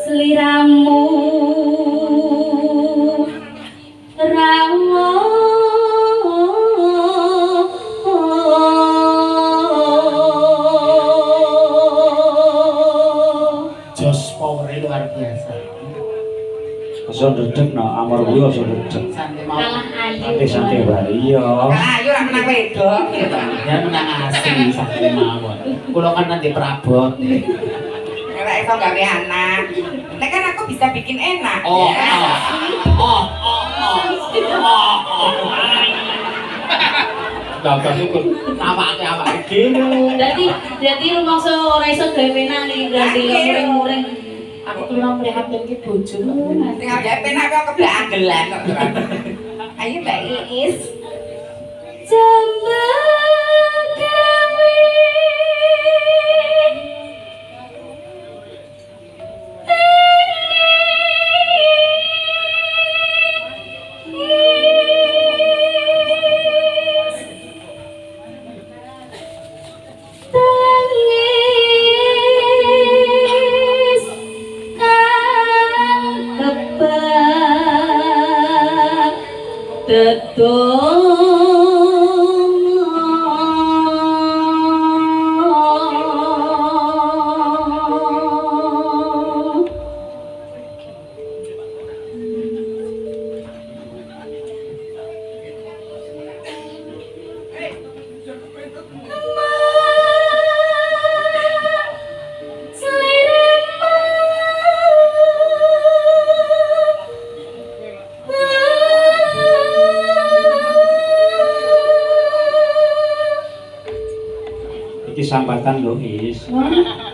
Sliramu rawo jos power luar biasa. Ojo ndredeg no, amar kuwi ojo ndredeg. kalah ayu Santai wae. Iya. Ayo ora menang wedok gitu. Ya menang asli santai mawon. Kula kan nanti perabot. Ora iso gawe anak. Nek kan aku bisa bikin enak. Oh. Gagal iku awake dhewe. Dadi rumangsa ora iso gawe penak iki berarti muring-muring. Aku kira prihatin ki bojo. Sing gawe penak kok kebeangelan kok. Ayo Mbak Iis. Iki sambatan lho, Is.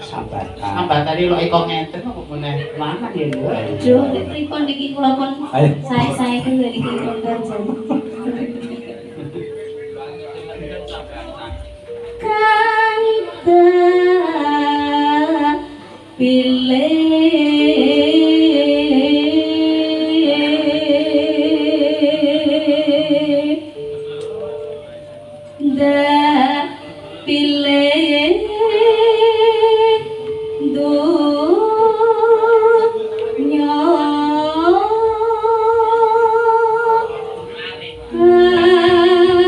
Sambatan. Sambatan iki lho iko ngeten kok meneh. Mana dia lho? Jo, pripun iki kula pun Ayo. saya ku dari konter jan. Kanta pilih da pilih dunya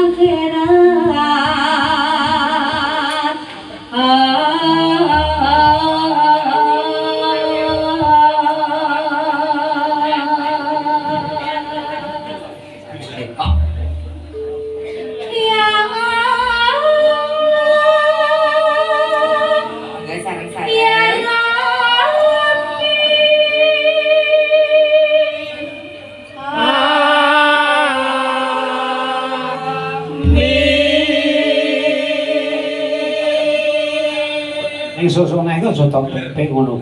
akhirat ya Enggak ya sareng-sareng. Ning sosone iku aja tok pepek ngono.